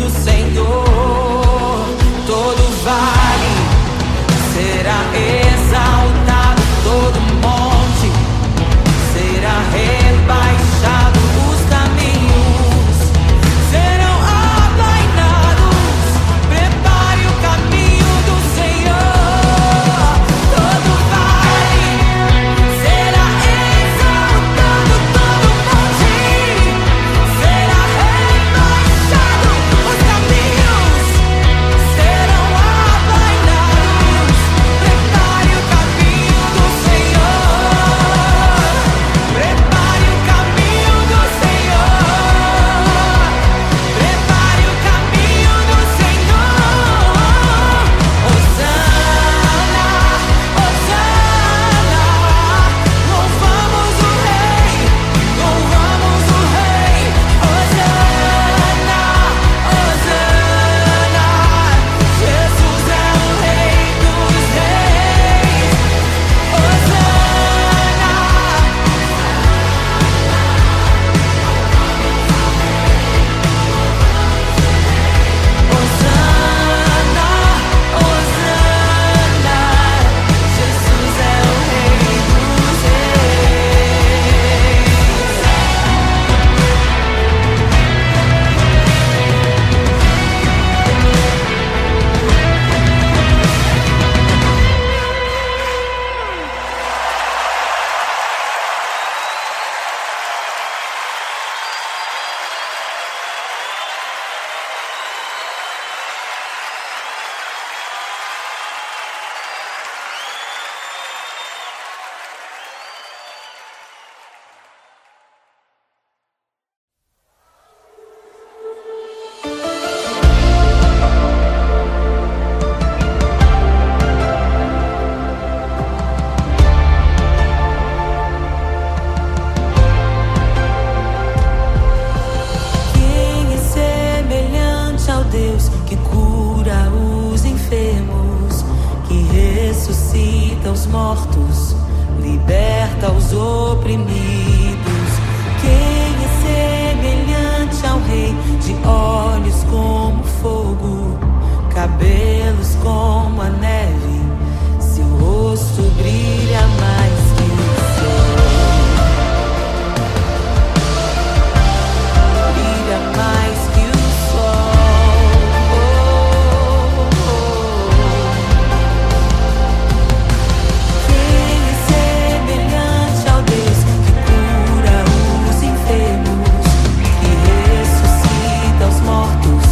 do Senhor. Todo vale será exaltado, todo monte será rebaixado, os caminhos serão aplainados. Prepare o caminho do Senhor. Todo vale será exaltado, todo monte será rebaixado, os caminhos serão aplainados. Prepare o caminho do Senhor. Prepare o caminho do Senhor. Prepare o caminho do Senhor. Hosana, Hosana. Louvamos o Rei, louvamos o Rei. Hosana, Hosana. Jesus é o Rei dos Reis. Hosana. Hosana, Hosana, Jesus é o Rei dos Reis. Quem é semelhante ao Deus que cura os enfermos, que ressuscita os mortos, liberta os oprimidos? Quem é semelhante ao Rei, de olhos como fogo, cabelos como a neve, seu rosto brilha mais que o sol, brilha mais que o sol. Quem é semelhante ao Deus que cura os enfermos, que ressuscita os mortos,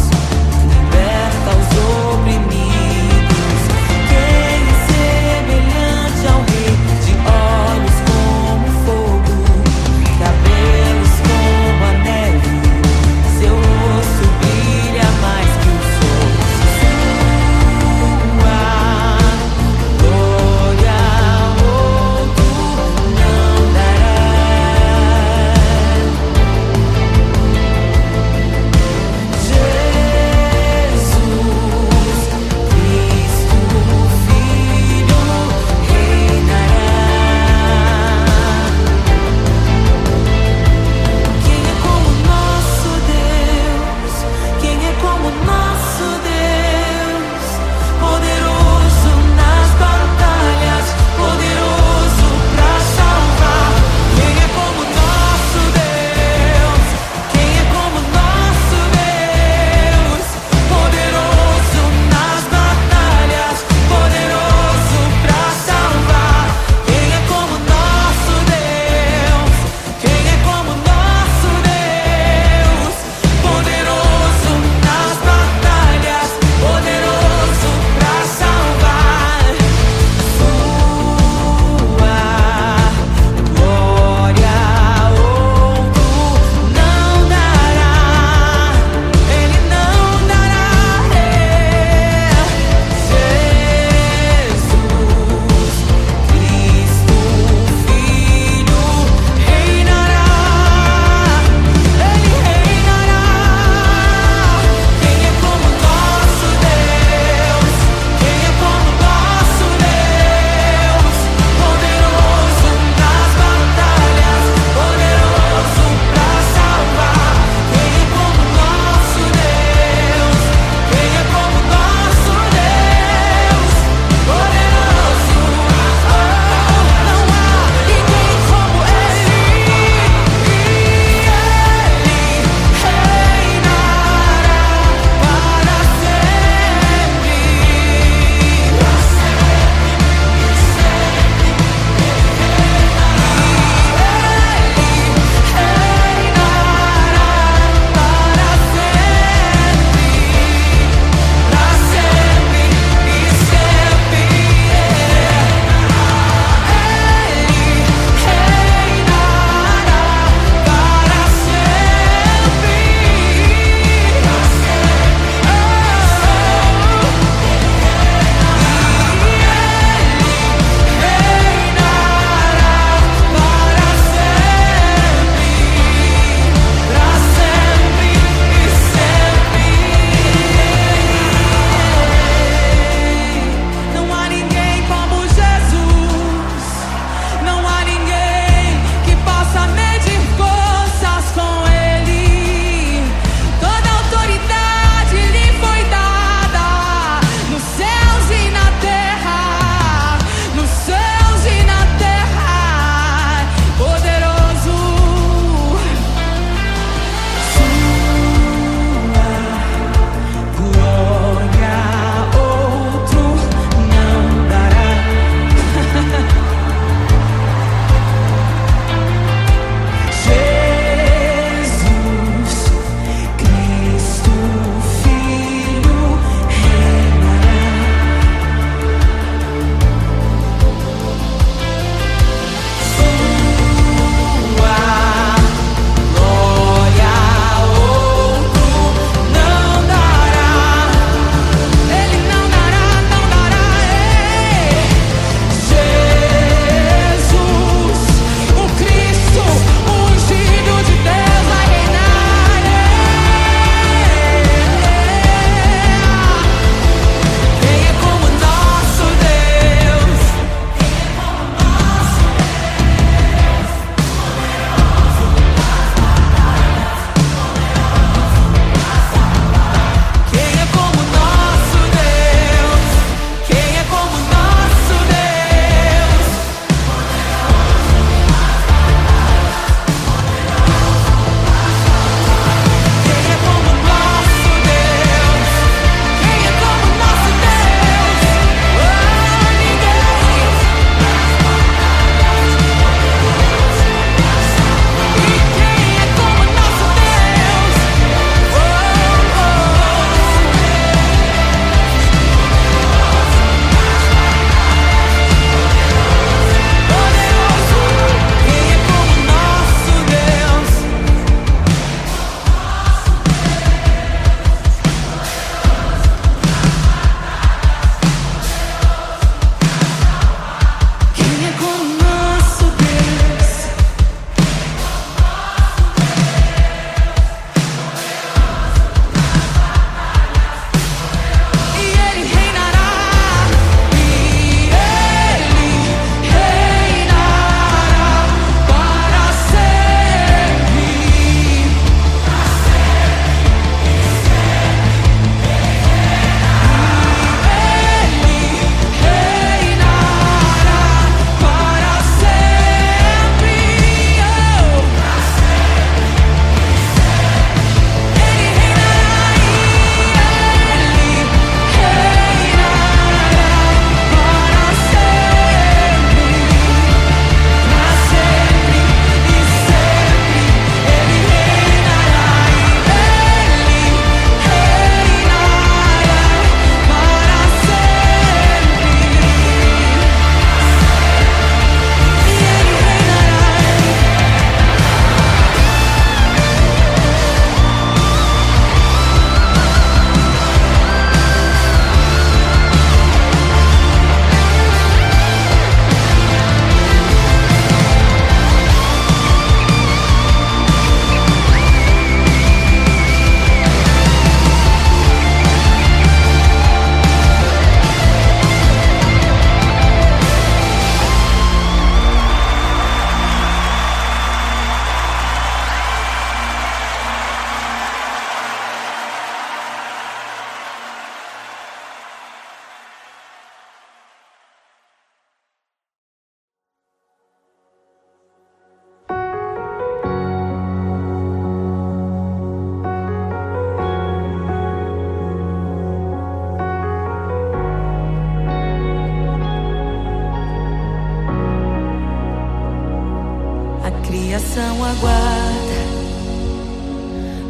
criação aguarda,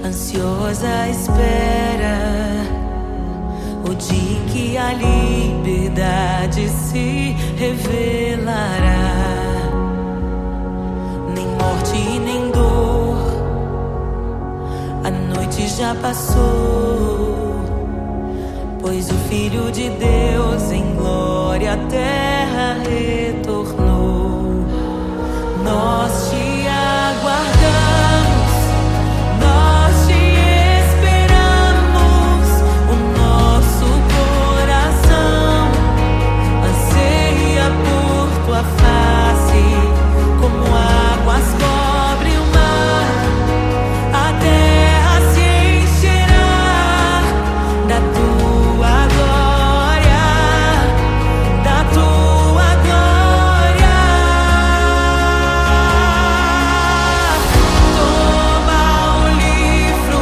ansiosa espera o dia em que a liberdade se revelará. Nem morte nem dor, a noite já passou, pois o Filho de Deus em glória à terra retornou. Nós te aguardamos, nós te esperamos. O nosso coração anseia por tua face, como águas cobrem o mar. A terra se encherá da tua glória, da tua glória. Toma o livro,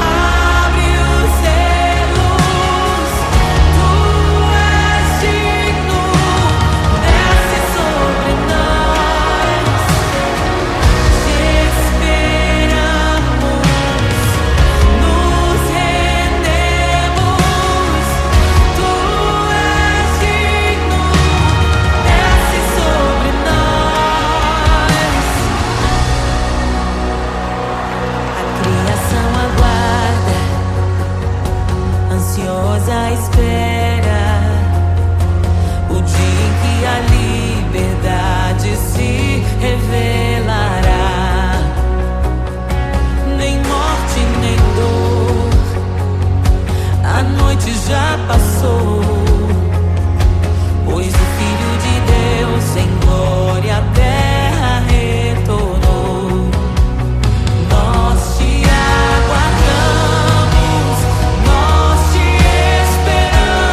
abre os selos. Tu és digno, desce sobre nós. Te esperamos, nos rendemos. Tu és digno, desce sobre nós. A criação aguarda, ansiosa espera o dia em que a liberdade se revelará. Nem morte nem dor, a noite já passou, pois o Filho de Deus em glória à terra retornou. Nós te aguardamos, nós te esperamos.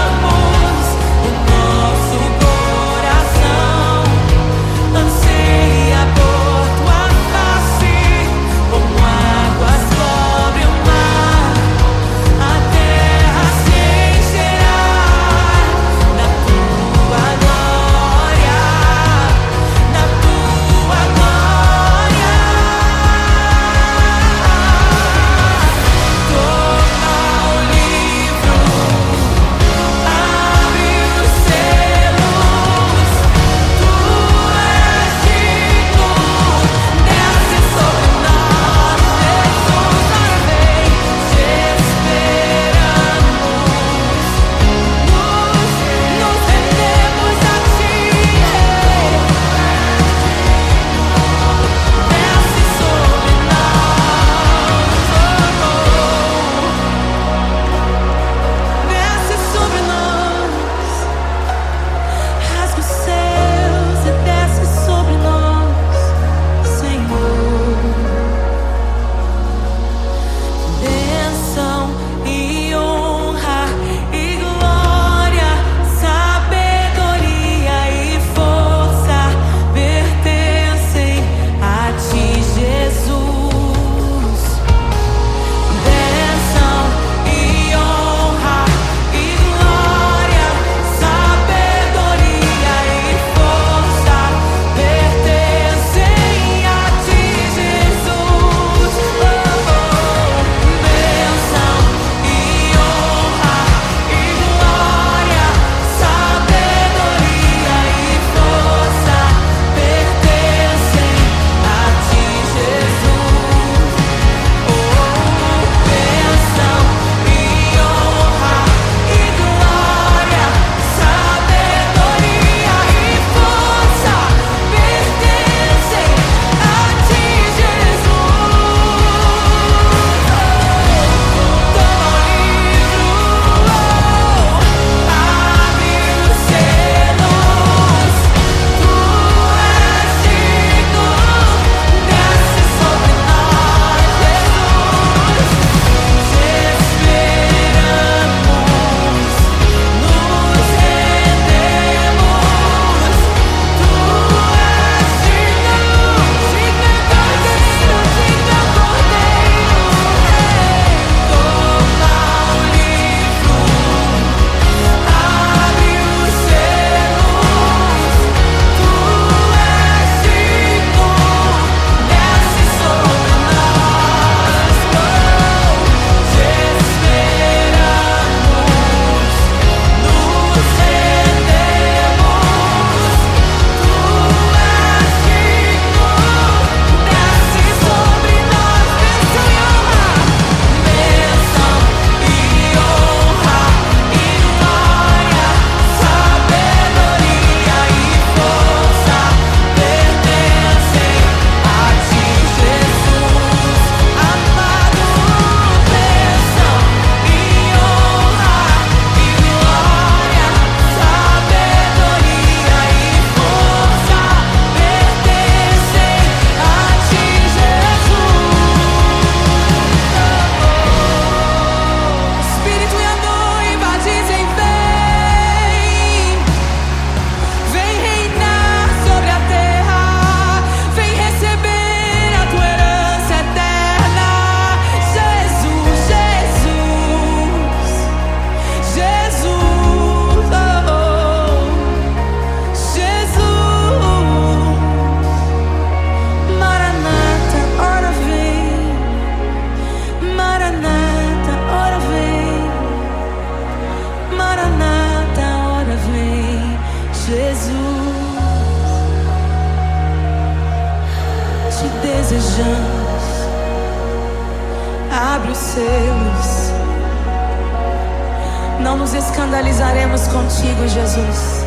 nos escandalizaremos contigo, Jesus.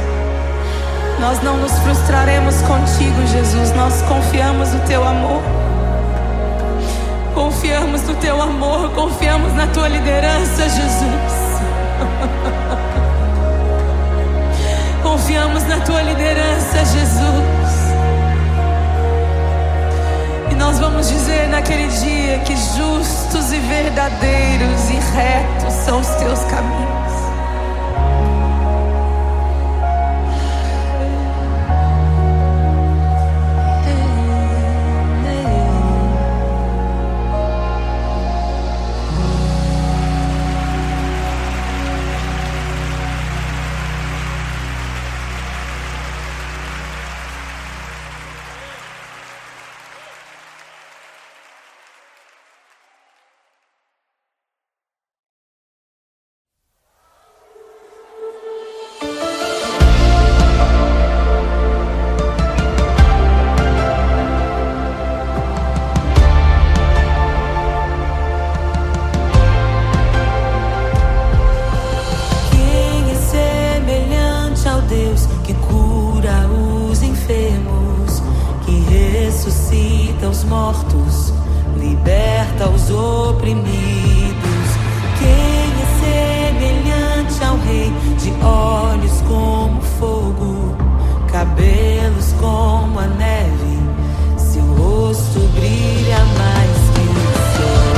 Nós não nos frustraremos contigo, Jesus. Nós confiamos no teu amor. Confiamos no teu amor, confiamos na tua liderança, Jesus. Confiamos na tua liderança, Jesus. E nós vamos dizer naquele dia que justos e verdadeiros e retos são os teus caminhos. Que cura os enfermos, que ressuscita os mortos, liberta os oprimidos. Quem é semelhante ao Rei, de olhos como fogo, cabelos como a neve, seu rosto brilha mais que o sol.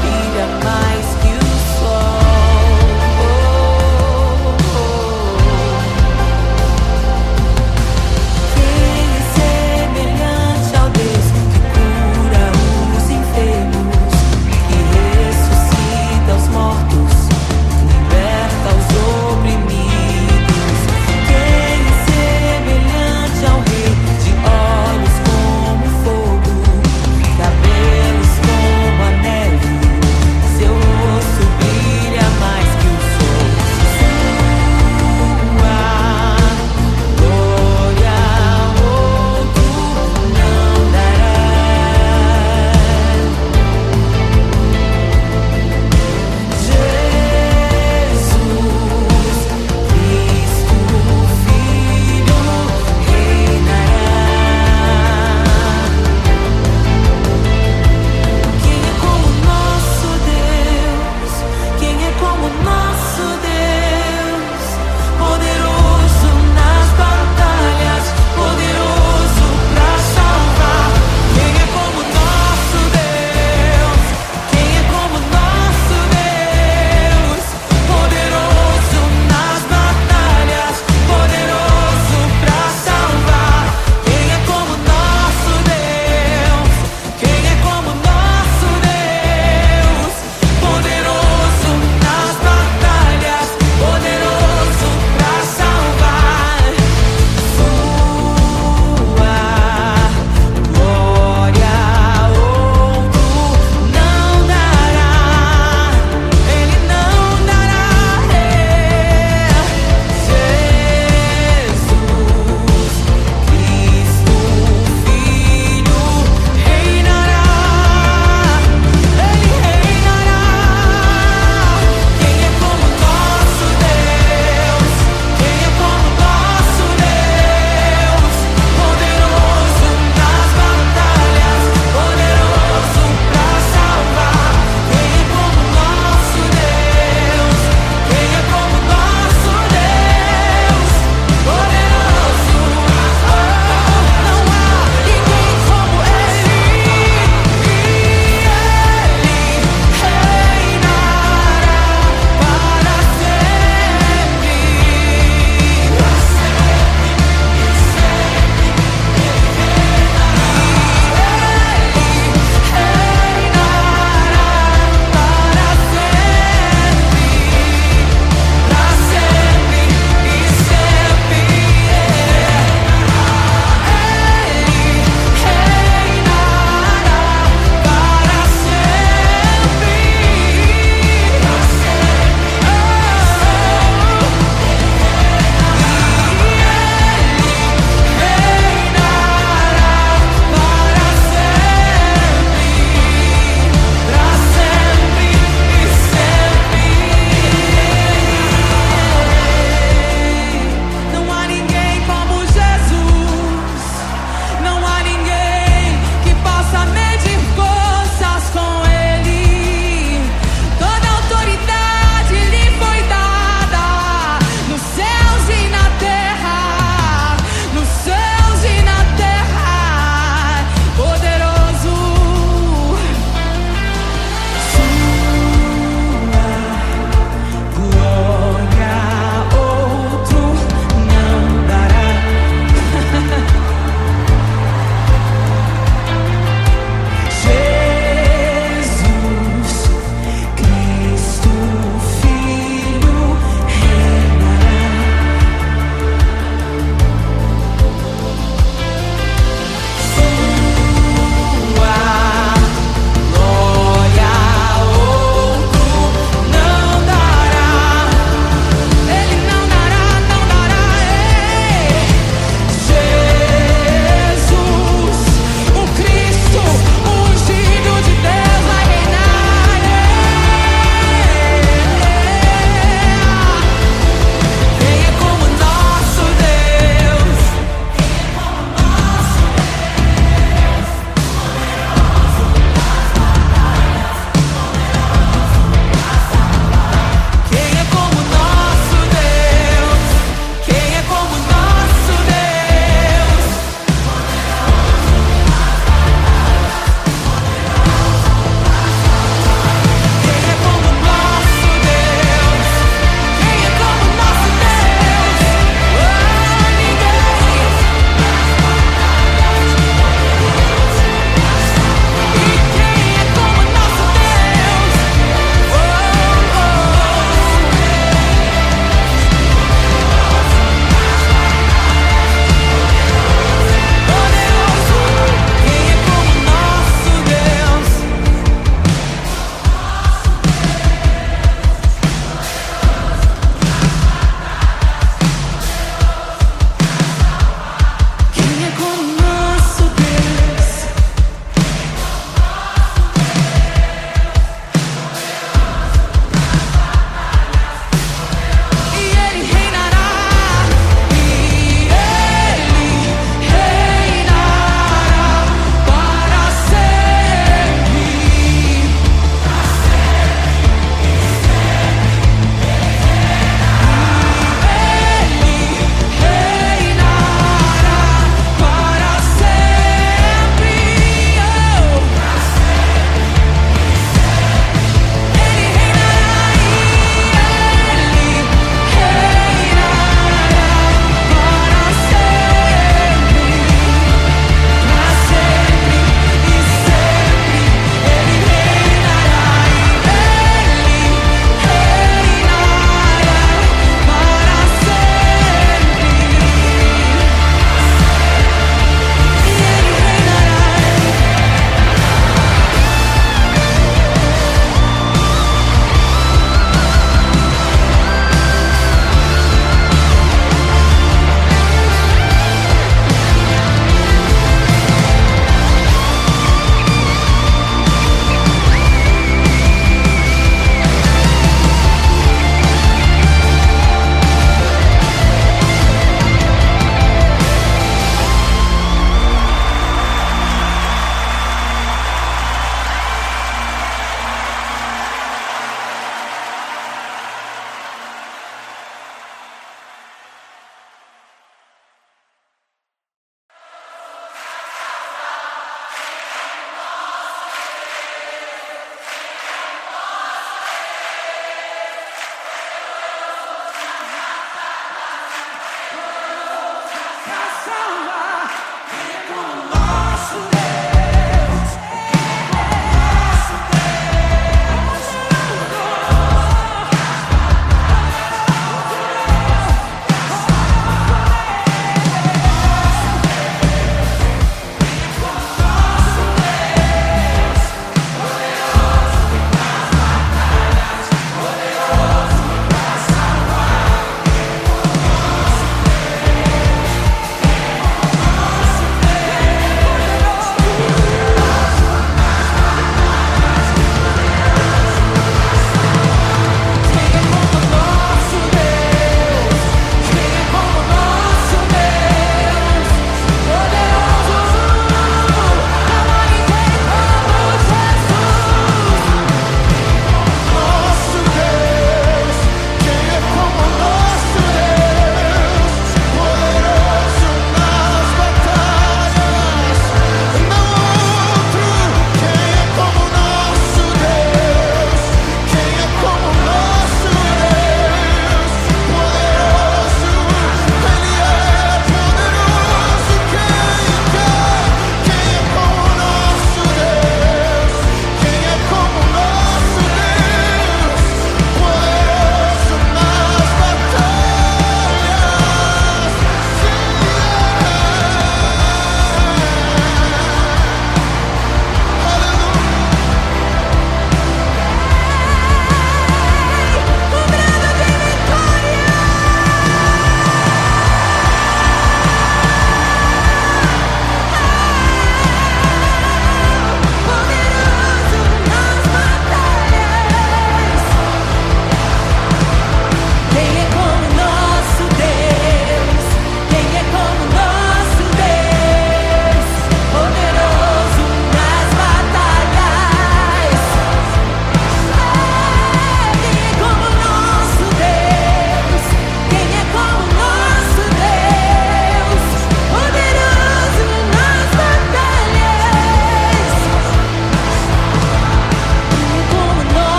Brilha mais que o sol. De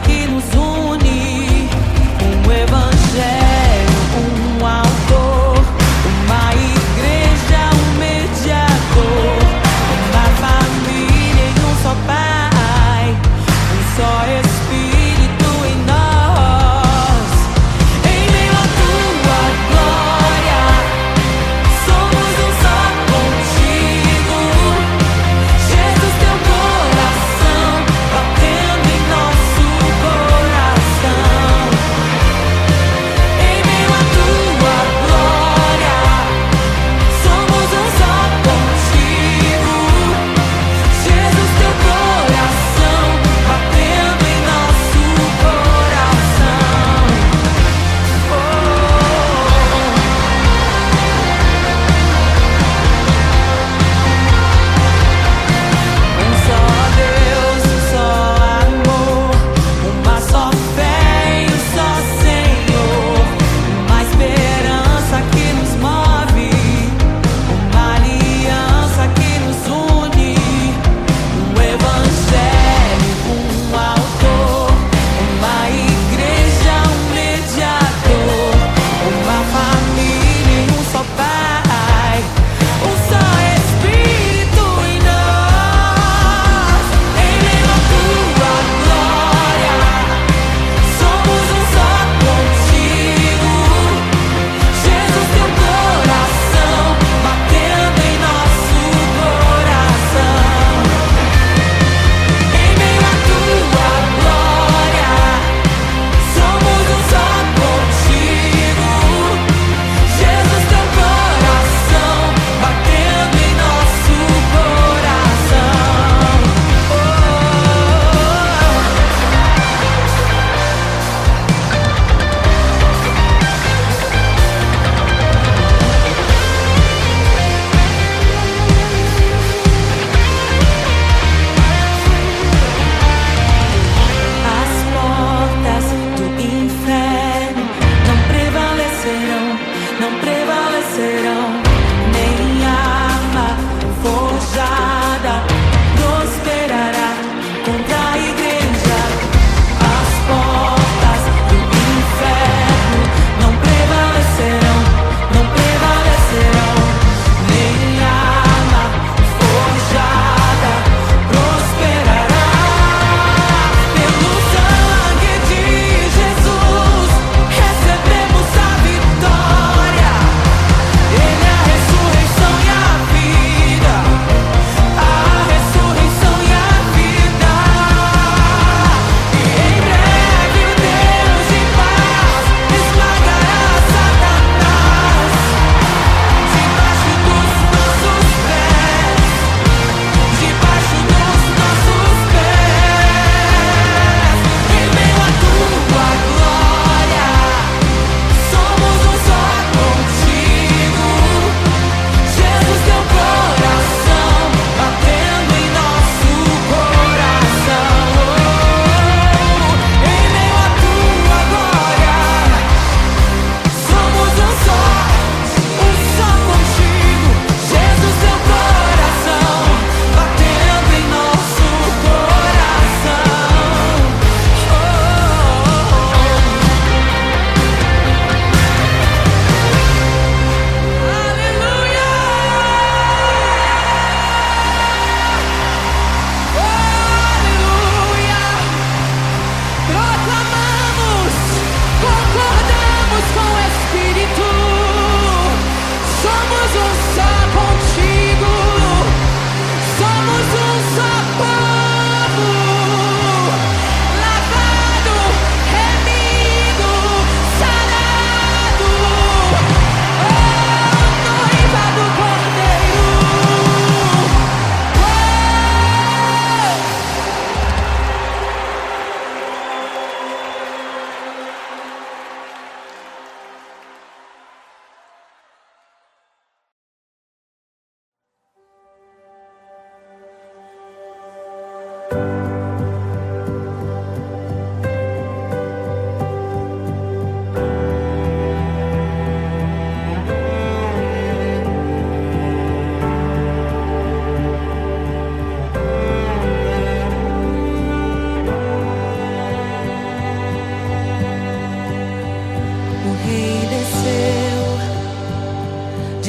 que nos une, um evangelho, um autor, uma igreja, um mediador, uma família e um só Pai, um só Espírito em nós. Em meio à tua glória, somos um só contigo. Jesus, teu coração batendo em nosso coração.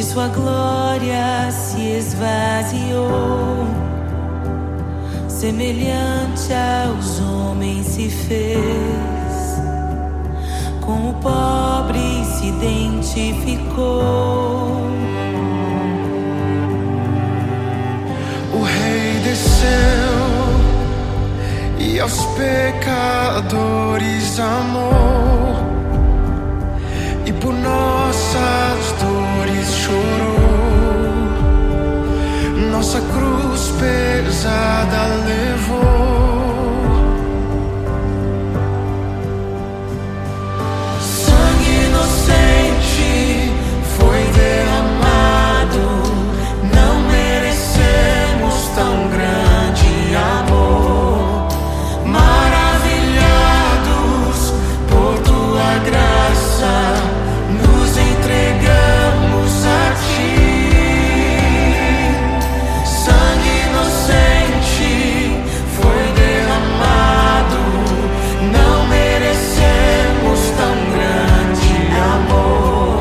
sua glória se esvaziou, semelhante aos homens se fez, com o pobre se identificou. O Rei desceu e aos pecadores amou, e por nossas dores chorou, nossa cruz pesada levou. Sangue inocente foi derramado, não merecemos tão grande amor. Maravilhados por tua graça, nos entregamos a ti. Sangue inocente foi derramado, não merecemos tão grande amor.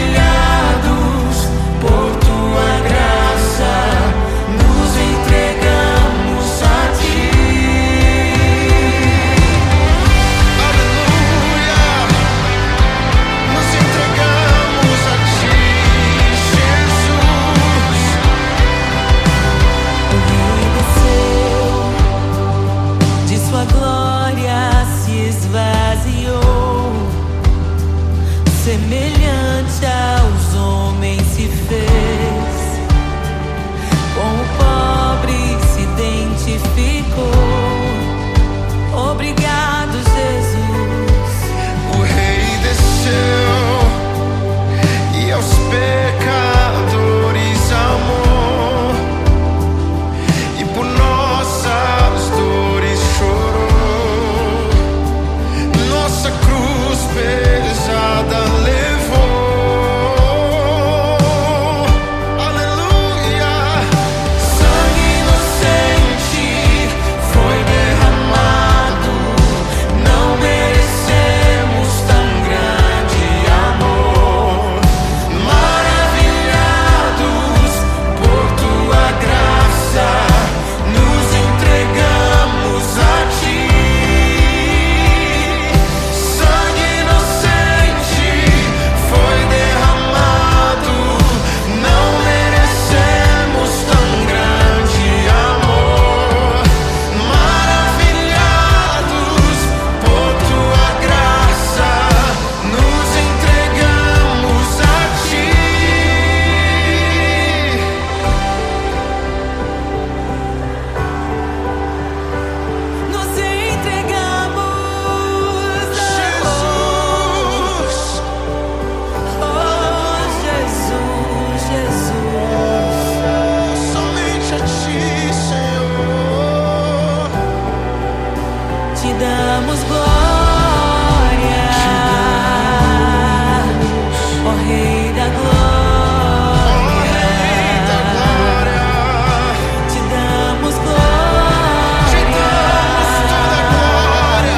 Maravilhados por tua graça, nos entregamos a ti. Aleluia! Nos entregamos a ti, Jesus. O Rei desceu, de sua glória se esvaziou, semelhante aos homens se fez, com o pobre se identificou. Obrigado, Jesus. O Rei desceu e aos pecadores amou, e por nossas dores chorou, nossa cruz pesada levou. Aleluia! Sangue inocente foi derramado, não merecemos tão grande amor. Maravilhados por tua graça, nos entregamos a ti. Sangue inocente foi derramado, não merecemos tão grande amor. Maravilhados por tua graça, nos entregamos a ti. Nos entregamos, Jesus, oh Jesus, Jesus. somente a ti, Senhor. Te damos glória, ó Rei da glória. Te damos glória, Te damos toda a glória,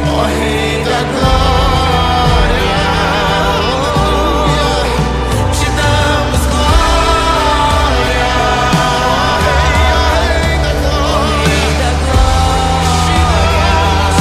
ó Rei da glória. Aleluia. Te damos glória, ó Rei da glória. Rei da glória. Te damos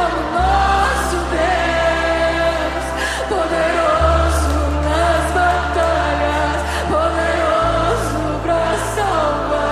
como nosso Deus, poderoso nas batalhas, poderoso pra salvar.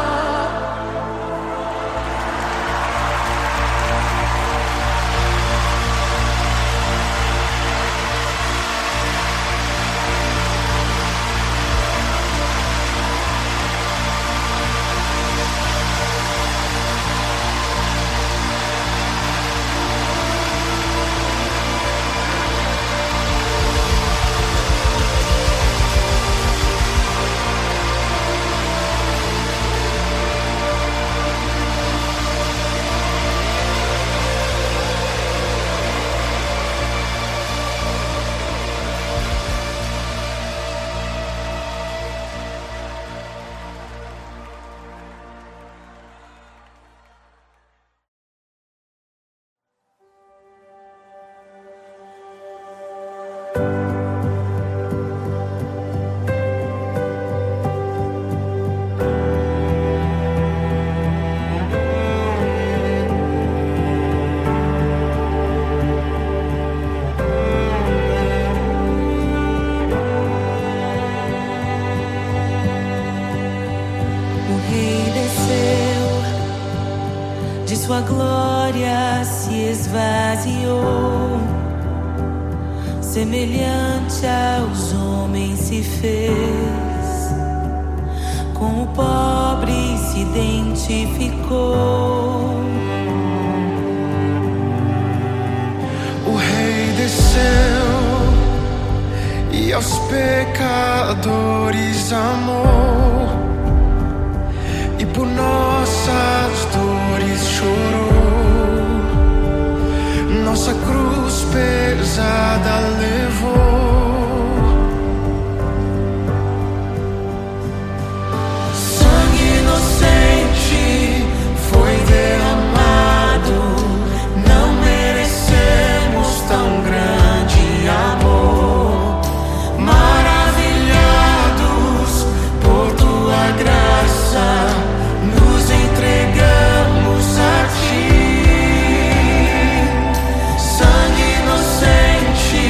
O Rei desceu, de sua glória se esvaziou, semelhante aos homens se fez, com o pobre se identificou. O Rei desceu e aos pecadores amou, e por nossas dores chorou, nossa cruz pesada levou. Sangue inocente foi derramado, não merecemos tão grande amor. Maravilhados por tua graça, nos entregamos a ti. Sangue inocente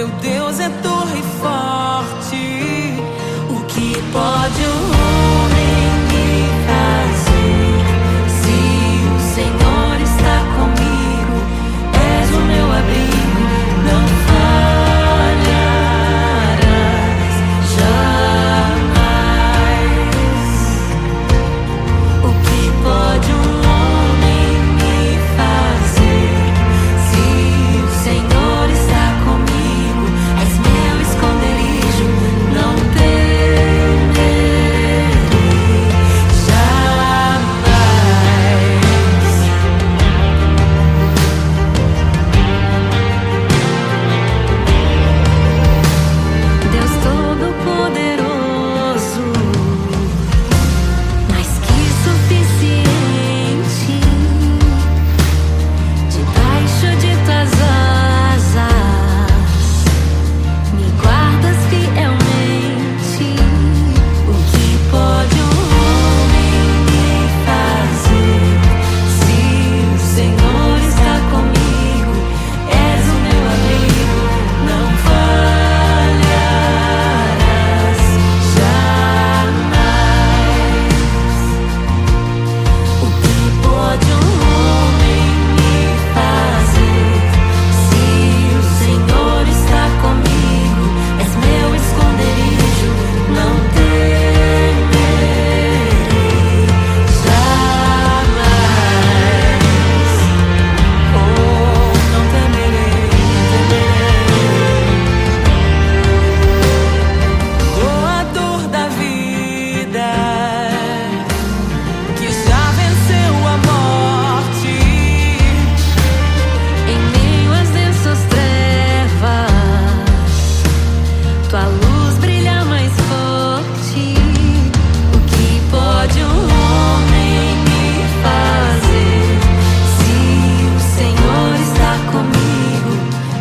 Meu Deus é torre forte. O que pode o homem me fazer? Se o Senhor está comigo, és o meu abrigo, não falharás jamais. O que pode um homem me fazer? Se o Senhor está comigo, és meu esconderijo, não temerei jamais. Deus Todo-Poderoso, mais que suficiente, debaixo de tuas asas me guardas fielmente. O que pode um homem me fazer? Se o Senhor está comigo, és o meu abrigo, não falharás jamais. O que pode um homem me fazer? Se o Senhor está comigo, és meu esconderijo, não temerei jamais. Oh, não temerei, não temerei. Doador da vida, que já venceu a morte, em meio às densas trevas, tua luz brilha mais forte. O que pode um homem me fazer? Se o Senhor está comigo,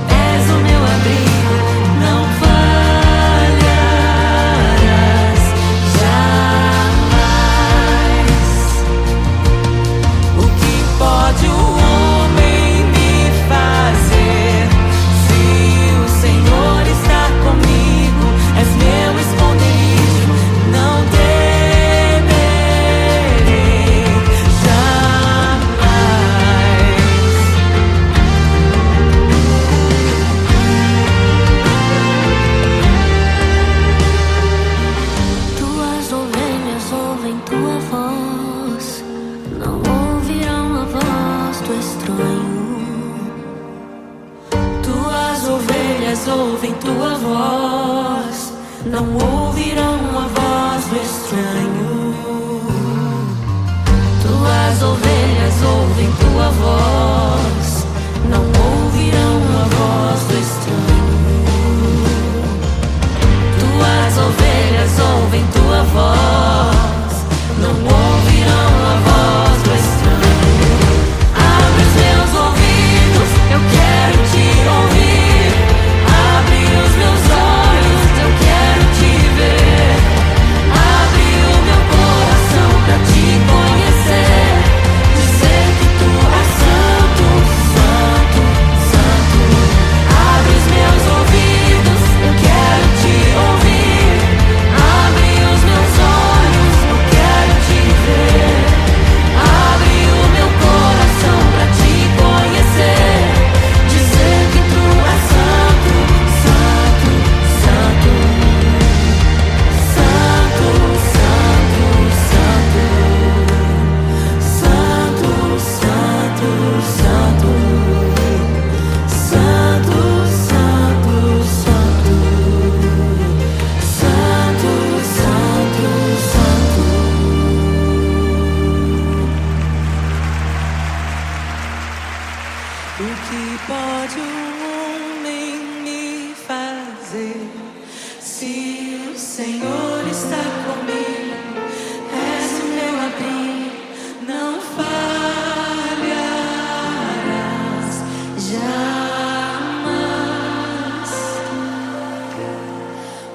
és o meu abrigo, não falharás jamais. O que pode o homem me fazer? Se o Senhor está comigo, és meu esconderijo, não temerei jamais. Tuas ovelhas ouvem tua voz, não ouvirão a voz do estranho. Tuas ovelhas ouvem tua voz, não ouvirão a voz do estranho. Tuas ovelhas ouvem tua voz, não ouvirão a voz do estranho. Tuas ovelhas ouvem tua voz, não ouvirão a voz do estranho. Abre os meus ouvidos, eu quero te ouvir. Abre os meus olhos, eu quero te ver. Abre o meu coração pra te conhecer. Dizer que tu és santo, santo, santo. Abre os meus ouvidos, eu quero te ouvir. Abre os meus olhos, eu quero te ver. Abre o meu coração pra te conhecer. Dizer que tu és santo, santo, santo. Santo, santo, santo. Santo, santo, santo. Santo, santo, santo. Santo, santo, santo. O que pode um homem me fazer? Se o Senhor está comigo, és o meu abrigo, não falharás jamais.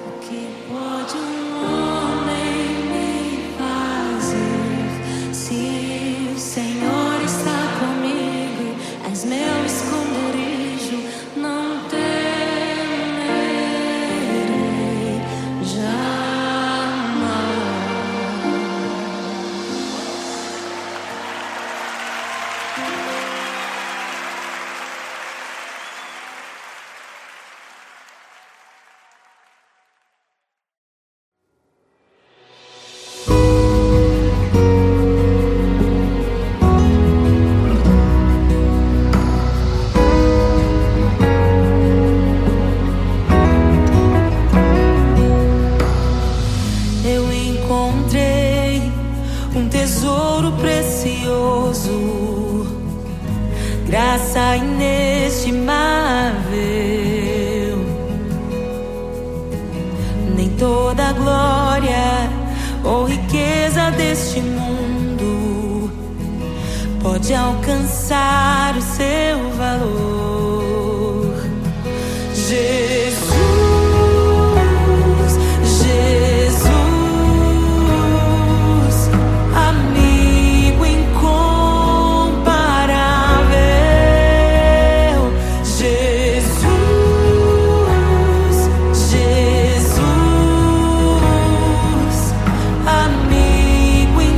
O que pode um homem me fazer? Se o Senhor está comigo, és meu esconderijo, não temerei toda a glória ou riqueza deste mundo pode alcançar o seu valor. Jesus, Jesus, amigo incomparável. Jesus, Jesus, amigo incomparável.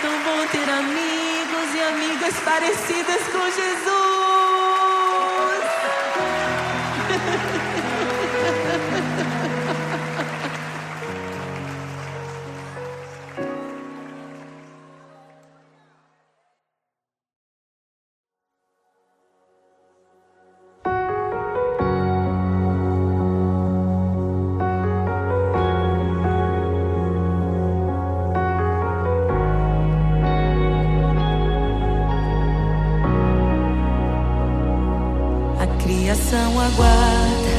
tão bom ter amigos e amigas parecidas com Jesus. Criação aguarda,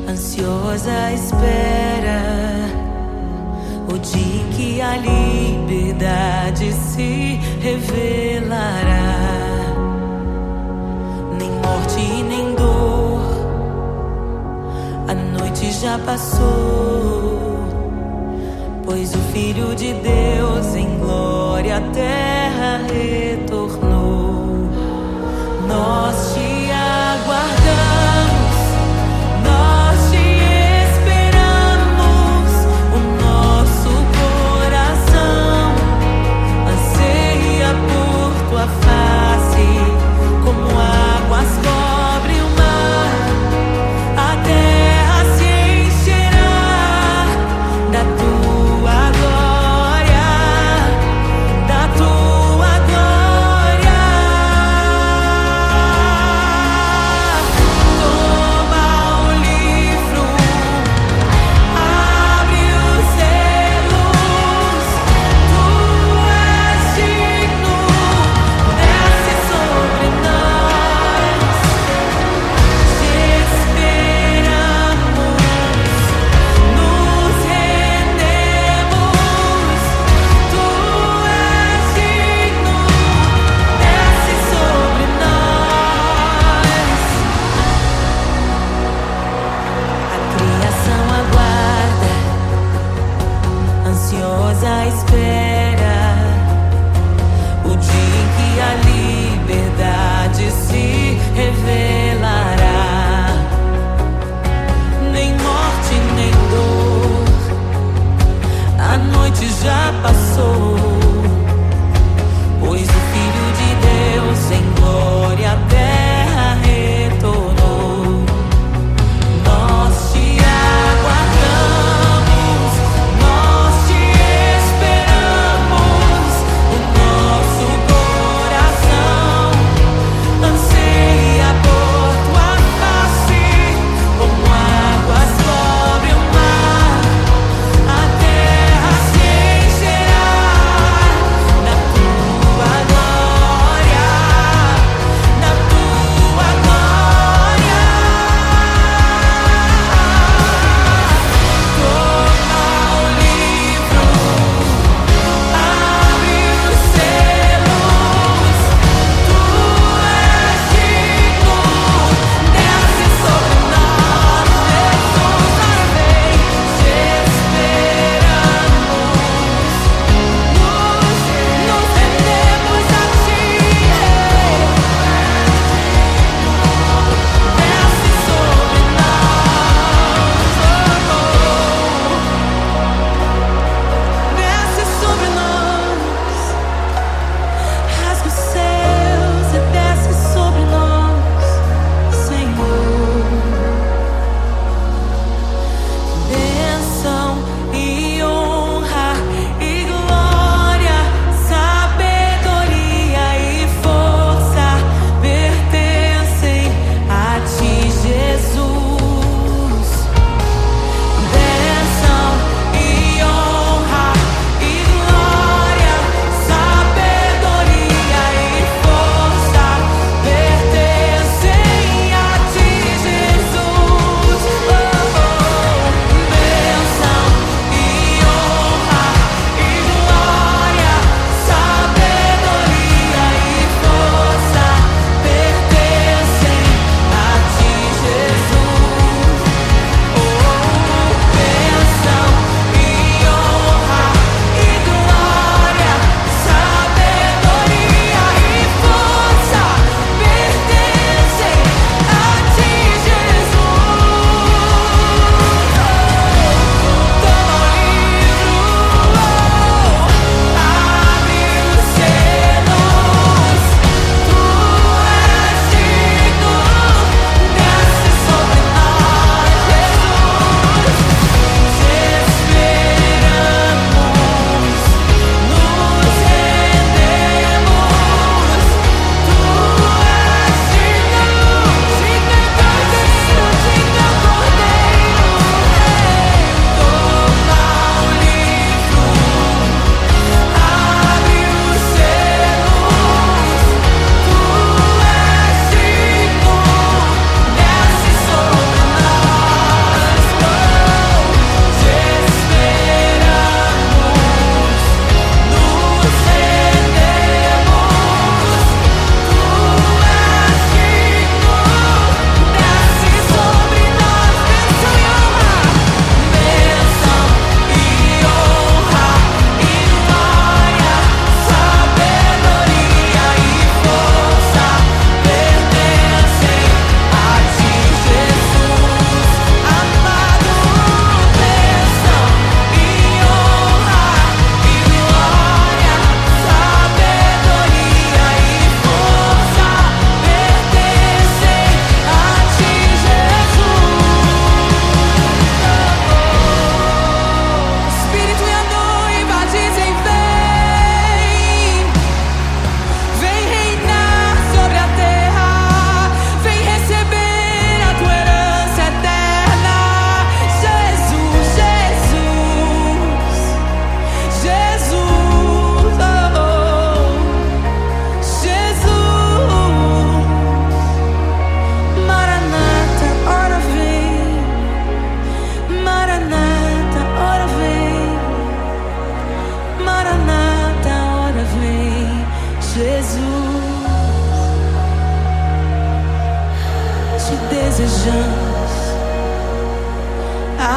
ansiosa espera o dia em que a liberdade se revelará. Nem morte e nem dor, a noite já passou, pois o Filho de Deus em glória à terra retornou. Nós te aguardamos, nós te esperamos. O nosso coração anseia por tua face, como águas cobre o mar. A terra se encherá da tua glória, da tua glória.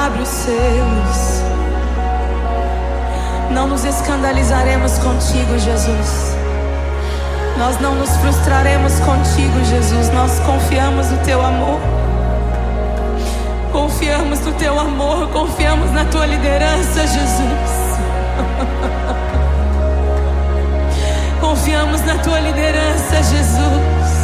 abre os selos. Não nos escandalizaremos contigo, Jesus. Nós não nos frustraremos contigo, Jesus. Nós confiamos no teu amor. Confiamos no teu amor, confiamos na tua liderança, Jesus. Confiamos na tua liderança, Jesus.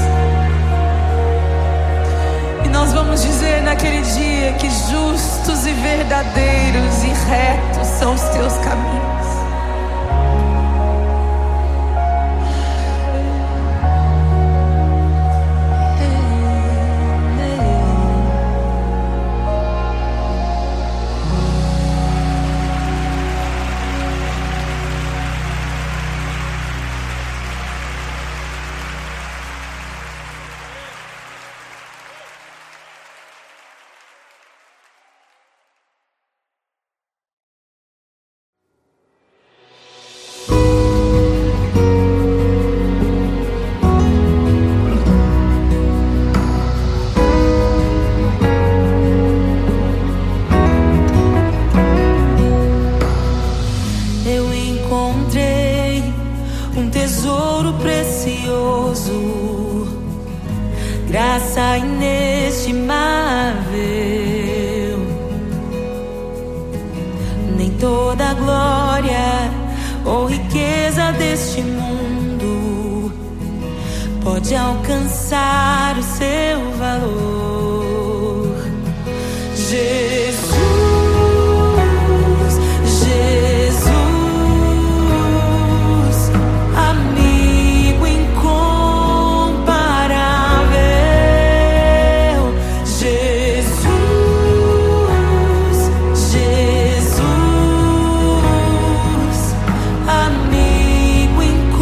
E nós vamos dizer naquele dia que justos e verdadeiros e retos são os teus caminhos. Graça inestimável, nem toda a glória ou riqueza deste mundo pode alcançar o seu valor. Jesus, Jesus, amigo incomparável. Jesus, Jesus, amigo incomparável.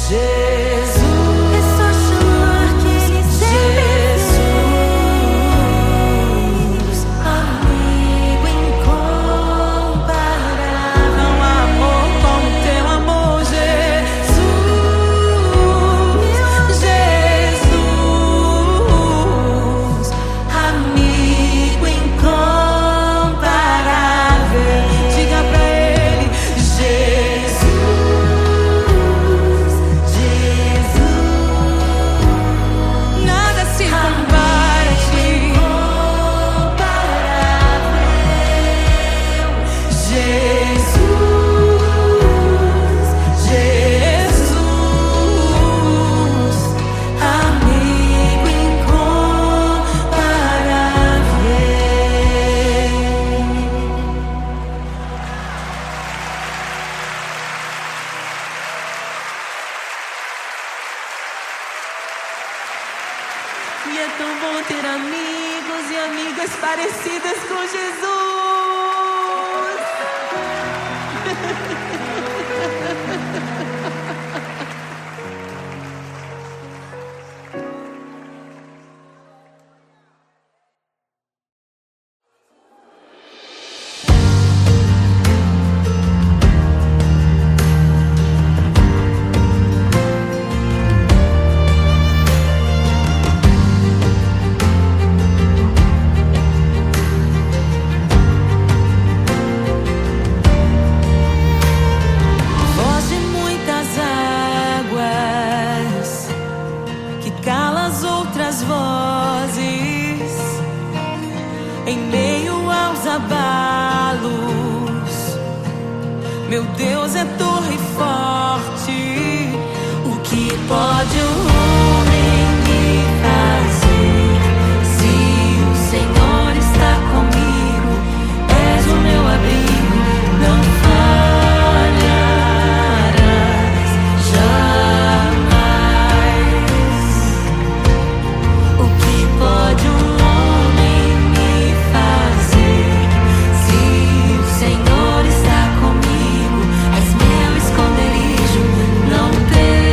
Jesus, é só chamar que Ele Jesus, amigo incomparável. Não há amor como teu amor, Jesus, Jesus, amigo incomparável. diga pra Ele, nada se compara a ti. Jesus, Jesus, amigo incomparável. E é tão bom ter amigos e amigas parecidas com Jesus. Voz de muitas águas que cala as outras vozes em meio aos abalos. Meu Deus é torre forte. O que pode o homem me fazer se o Senhor está comigo? És o meu abrigo, não falharás jamais. O que pode um homem me fazer se o Senhor está comigo? És meu esconderijo, não temerei.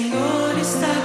Senhor está